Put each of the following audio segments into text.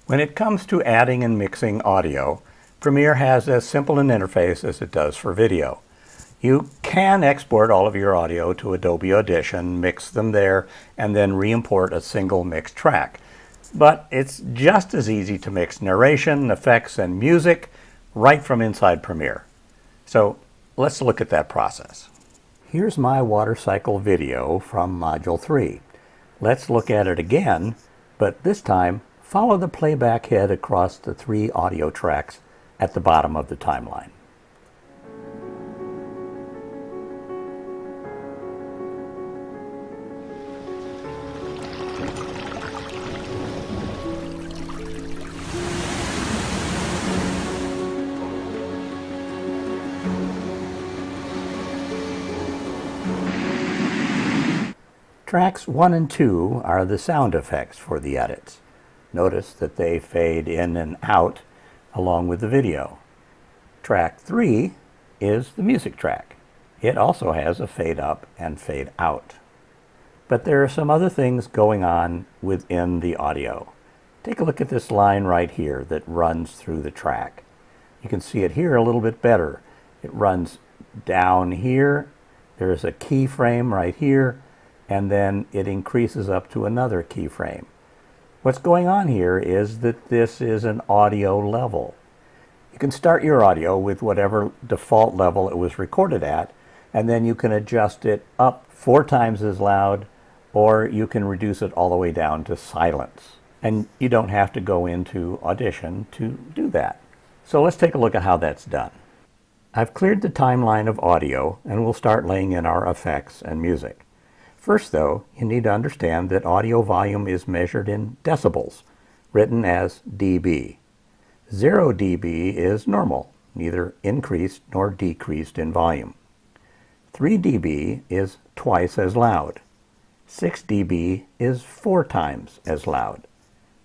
When it comes to adding and mixing audio, Premiere has as simple an interface as it does for video. You can export all of your audio to Adobe Audition, mix them there, and then re-import a single mixed track. But it's just as easy to mix narration, effects, and music right from inside Premiere. So let's look at that process. Here's my water cycle video from Module 3. Let's look at it again, but this time follow the playback head across the 3 audio tracks at the bottom of the timeline. Tracks 1 and 2 are the sound effects for the edits. Notice that they fade in and out along with the video. Track 3 is the music track. It also has a fade up and fade out. But there are some other things going on within the audio. Take a look at this line right here that runs through the track. You can see it here a little bit better. It runs down here. There's a keyframe right here, and then it increases up to another keyframe. What's going on here is that this is an audio level. You can start your audio with whatever default level it was recorded at, and then you can adjust it up 4 times as loud, or you can reduce it all the way down to silence. And you don't have to go into Audition to do that. So let's take a look at how that's done. I've cleared the timeline of audio, and we'll start laying in our effects and music. First, though, you need to understand that audio volume is measured in decibels, written as dB. 0 dB is normal, neither increased nor decreased in volume. 3 dB is twice as loud. 6 dB is 4 times as loud.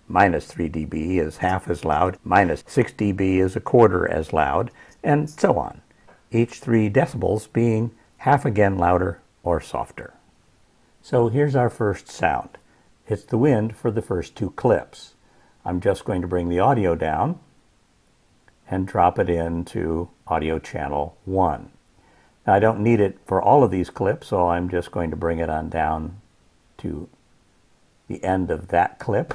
Minus 3 dB is half as loud. Minus 6 dB is a quarter as loud, and so on, each 3 decibels being half again louder or softer. So here's our first sound. It's the wind for the first 2 clips. I'm just going to bring the audio down and drop it into audio channel 1. Now I don't need it for all of these clips, so I'm just going to bring it on down to the end of that clip.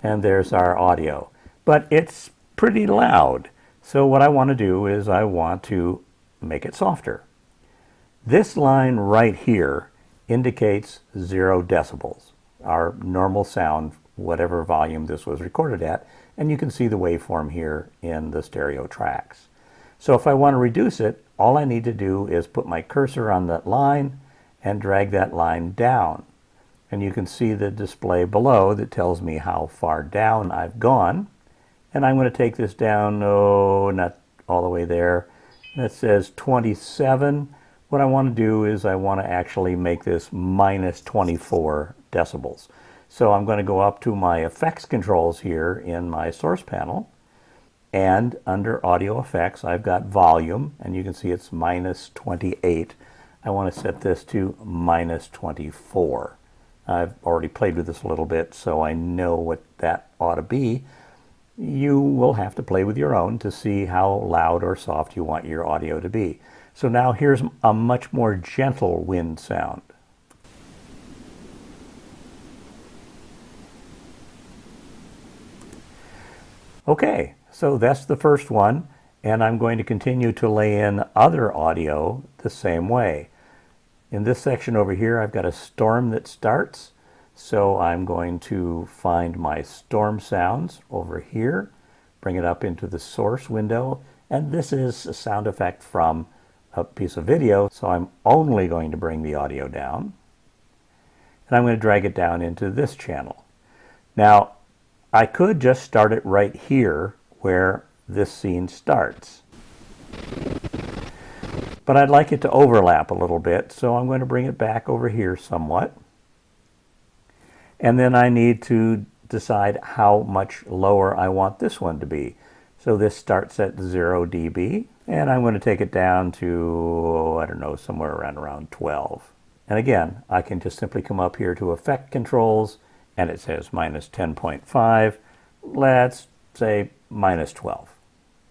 And there's our audio. But it's pretty loud. So what I want to do is I want to make it softer. This line right here indicates 0 decibels, our normal sound, whatever volume this was recorded at, and you can see the waveform here in the stereo tracks. So if I want to reduce it, all I need to do is put my cursor on that line and drag that line down. And you can see the display below that tells me how far down I've gone. And I'm going to take this down, not all the way there. That says 27. What I want to do is I want to actually make this minus 24 decibels. So I'm going to go up to my effects controls here in my source panel, and under audio effects I've got volume, and you can see it's minus 28. I want to set this to minus 24. I've already played with this a little bit, so I know what that ought to be. You will have to play with your own to see how loud or soft you want your audio to be. So now here's a much more gentle wind sound. Okay, so that's the first one, and I'm going to continue to lay in other audio the same way. In this section over here, I've got a storm that starts, so I'm going to find my storm sounds over here, bring it up into the source window, and this is a sound effect from a piece of video, so I'm only going to bring the audio down, and I'm going to drag it down into this channel. Now, I could just start it right here where this scene starts, but I'd like it to overlap a little bit, so I'm going to bring it back over here somewhat, and then I need to decide how much lower I want this one to be. So this starts at 0 dB, and I'm going to take it down to, I don't know, somewhere around 12. And again, I can just simply come up here to Effect Controls and it says minus 10.5. Let's say minus 12.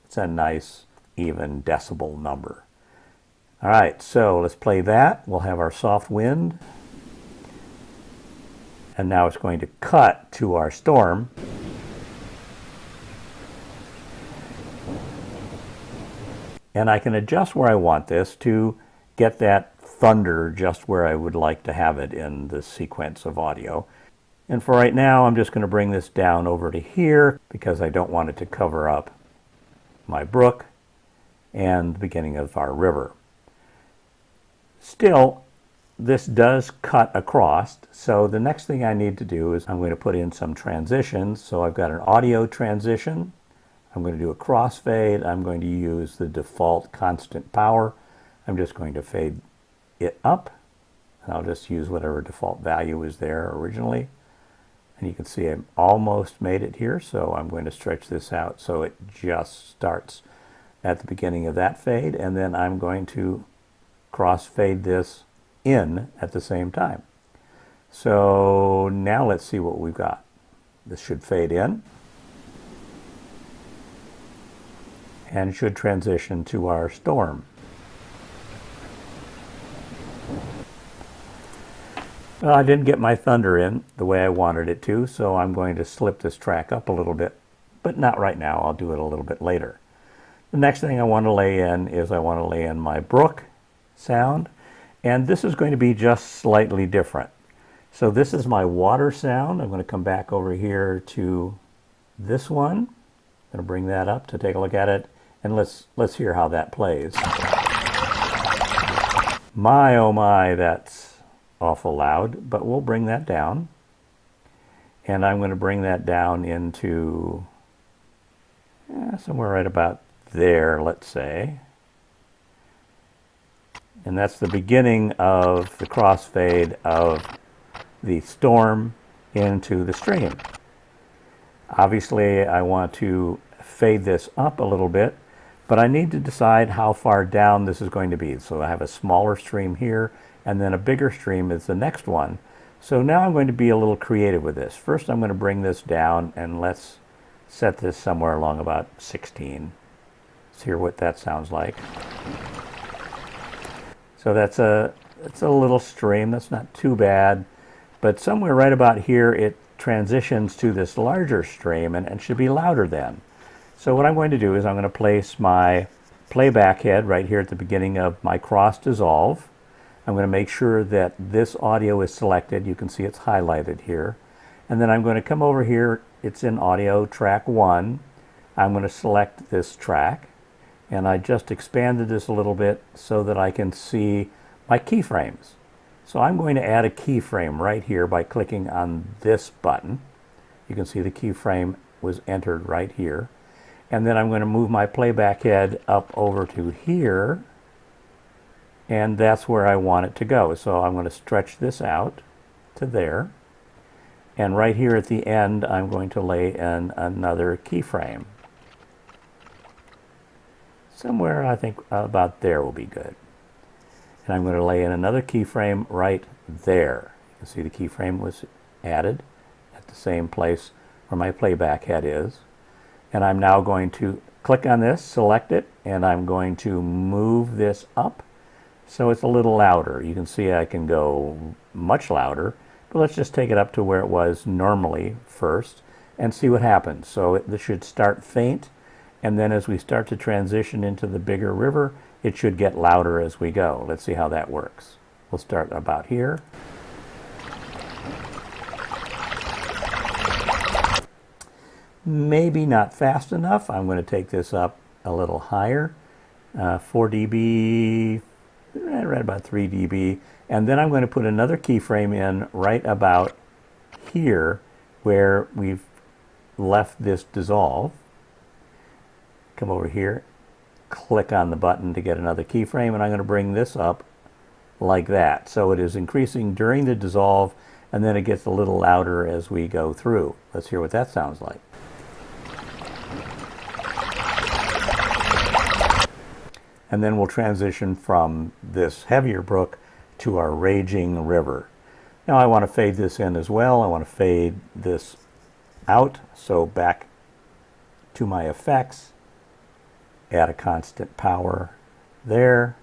It's a nice even decibel number. All right, so let's play that. We'll have our soft wind. And now it's going to cut to our storm. And I can adjust where I want this to get that thunder just where I would like to have it in the sequence of audio. And for right now, I'm just going to bring this down over to here because I don't want it to cover up my brook and the beginning of our river. Still, this does cut across, so the next thing I need to do is I'm going to put in some transitions. So I've got an audio transition. I'm going to do a crossfade. I'm going to use the default constant power. I'm just going to fade it up, and I'll just use whatever default value was there originally. And you can see I've almost made it here, so I'm going to stretch this out so it just starts at the beginning of that fade, and then I'm going to crossfade this in at the same time. So now let's see what we've got. This should fade in and should transition to our storm. Well, I didn't get my thunder in the way I wanted it to, so I'm going to slip this track up a little bit, but not right now. I'll do it a little bit later. The next thing I want to lay in is I want to lay in my brook sound, and this is going to be just slightly different. So this is my water sound. I'm going to come back over here to this one. I'm going to bring that up to take a look at it, and let's hear how that plays. My, oh my, that's awful loud, but we'll bring that down. And I'm going to bring that down into somewhere right about there, let's say. And that's the beginning of the crossfade of the storm into the stream. Obviously, I want to fade this up a little bit, but I need to decide how far down this is going to be. So I have a smaller stream here, and then a bigger stream is the next one. So now I'm going to be a little creative with this. First, I'm going to bring this down, and let's set this somewhere along about 16. Let's hear what that sounds like. So that's a little stream. That's not too bad. But somewhere right about here, it transitions to this larger stream and should be louder then. So what I'm going to do is I'm going to place my playback head right here at the beginning of my cross dissolve. I'm going to make sure that this audio is selected. You can see it's highlighted here. And then I'm going to come over here. It's in audio track 1. I'm going to select this track. And I just expanded this a little bit so that I can see my keyframes. So I'm going to add a keyframe right here by clicking on this button. You can see the keyframe was entered right here. And then I'm going to move my playback head up over to here. And that's where I want it to go. So I'm going to stretch this out to there. And right here at the end, I'm going to lay in another keyframe. Somewhere, I think, about there will be good. And I'm going to lay in another keyframe right there. You can see the keyframe was added at the same place where my playback head is. And I'm now going to click on this, select it, and I'm going to move this up so it's a little louder. You can see I can go much louder, but let's just take it up to where it was normally first and see what happens. So this should start faint, and then as we start to transition into the bigger river, it should get louder as we go. Let's see how that works. We'll start about here. Maybe not fast enough. I'm going to take this up a little higher, 4 dB, right about 3 dB. And then I'm going to put another keyframe in right about here where we've left this dissolve. Come over here, click on the button to get another keyframe, and I'm going to bring this up like that. So it is increasing during the dissolve, and then it gets a little louder as we go through. Let's hear what that sounds like. And then we'll transition from this heavier brook to our raging river. Now I want to fade this in as well. I want to fade this out. So back to my effects, add a constant power there.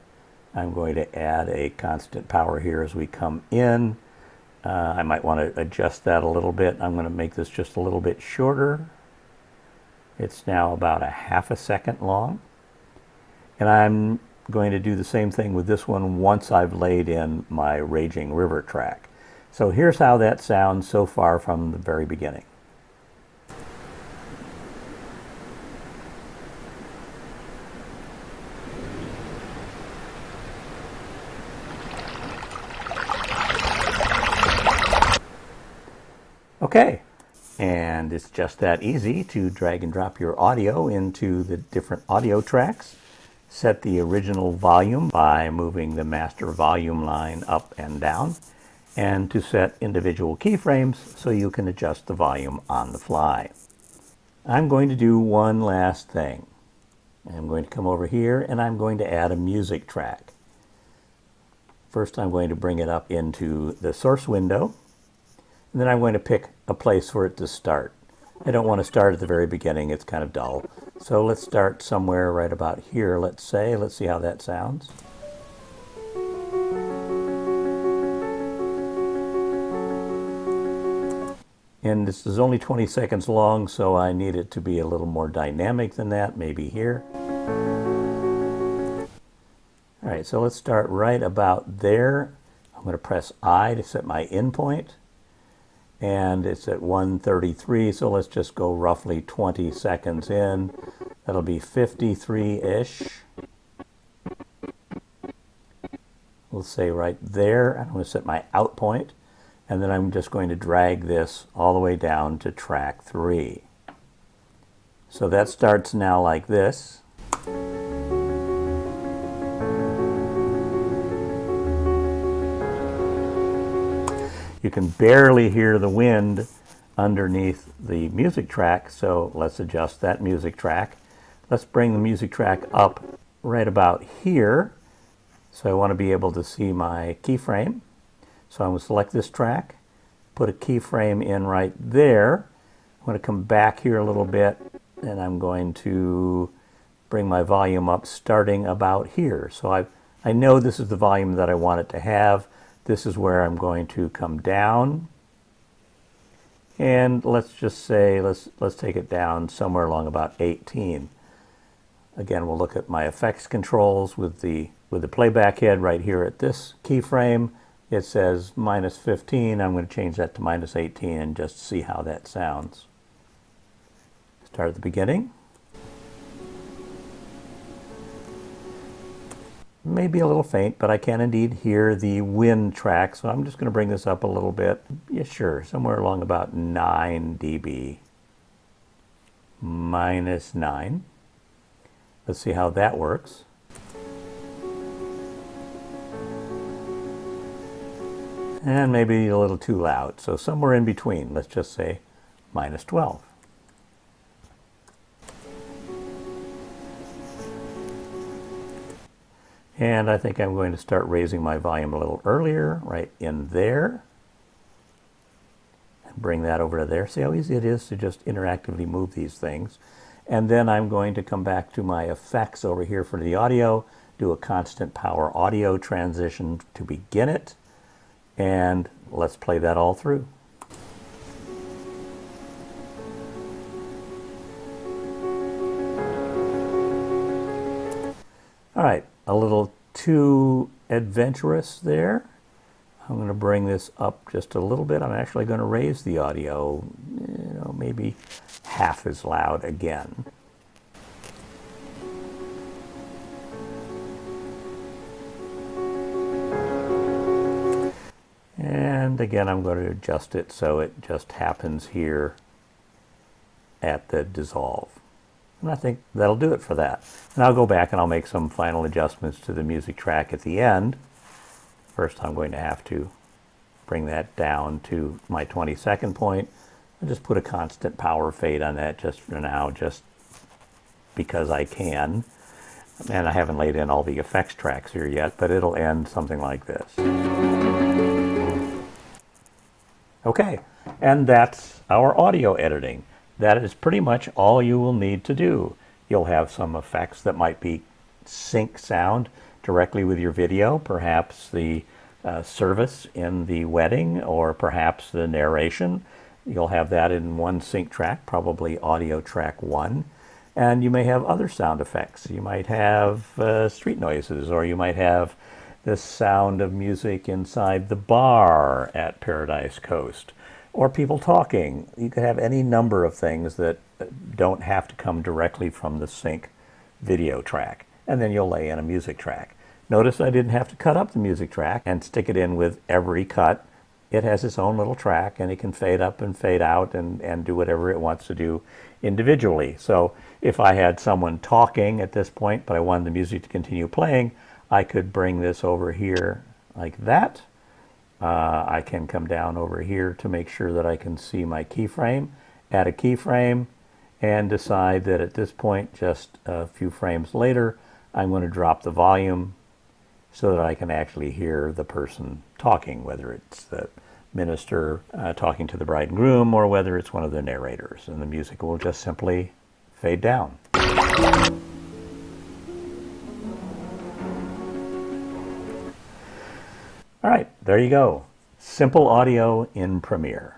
I'm going to add a constant power here as we come in. I might want to adjust that a little bit. I'm going to make this just a little bit shorter. It's now about a half a second long. And I'm going to do the same thing with this one once I've laid in my Raging River track. So here's how that sounds so far from the very beginning. Okay, and it's just that easy to drag and drop your audio into the different audio tracks. Set the original volume by moving the master volume line up and down, and to set individual keyframes so you can adjust the volume on the fly. I'm going to do one last thing. I'm going to come over here and I'm going to add a music track. First I'm going to bring it up into the source window. And then I'm going to pick a place for it to start. I don't want to start at the very beginning, it's kind of dull. So let's start somewhere right about here, let's say. Let's see how that sounds. And this is only 20 seconds long, so I need it to be a little more dynamic than that, maybe here. All right, so let's start right about there. I'm going to press I to set my in point. And it's at 1:33, so let's just go roughly 20 seconds in. That'll be 53-ish. We'll say right there. I'm going to set my out point, and then I'm just going to drag this all the way down to track 3. So that starts now like this. You can barely hear the wind underneath the music track, so let's adjust that music track. Let's bring the music track up right about here. So I want to be able to see my keyframe. So I'm going to select this track, put a keyframe in right there. I'm going to come back here a little bit, and I'm going to bring my volume up starting about here. So I know this is the volume that I want it to have. This is where I'm going to come down, and let's just say let's take it down somewhere along about 18. Again, we'll look at my effects controls with the playback head right here at this keyframe. It says -15. I'm going to change that to -18 and just see how that sounds. Start at the beginning. Maybe a little faint, but I can indeed hear the wind track, so I'm just going to bring this up a little bit. Yeah, sure, somewhere along about 9 dB. -9. Let's see how that works. And maybe a little too loud, so somewhere in between. Let's just say -12. And I think I'm going to start raising my volume a little earlier, right in there. And bring that over to there. See how easy it is to just interactively move these things. And then I'm going to come back to my effects over here for the audio, do a constant power audio transition to begin it. And let's play that all through. All right. A little too adventurous there. I'm going to bring this up just a little bit. I'm actually going to raise the audio, maybe half as loud again. And again, I'm going to adjust it so it just happens here at the dissolve. And I think that'll do it for that. And I'll go back and I'll make some final adjustments to the music track at the end. First, I'm going to have to bring that down to my 20-second point. I'll just put a constant power fade on that just for now, just because I can. And I haven't laid in all the effects tracks here yet, but it'll end something like this. Okay, and that's our audio editing. That is pretty much all you will need to do. You'll have some effects that might be sync sound directly with your video, perhaps the service in the wedding, or perhaps the narration. You'll have that in one sync track, probably audio track 1. And you may have other sound effects. You might have street noises, or you might have the sound of music inside the bar at Paradise Coast, or people talking. You could have any number of things that don't have to come directly from the sync video track. And then you'll lay in a music track. Notice I didn't have to cut up the music track and stick it in with every cut. It has its own little track, and it can fade up and fade out and do whatever it wants to do individually. So if I had someone talking at this point, but I wanted the music to continue playing, I could bring this over here like that. I can come down over here to make sure that I can see my keyframe, add a keyframe, and decide that at this point, just a few frames later, I'm going to drop the volume so that I can actually hear the person talking, whether it's the minister talking to the bride and groom, or whether it's one of the narrators, and the music will just simply fade down. All right, there you go. Simple audio in Premiere.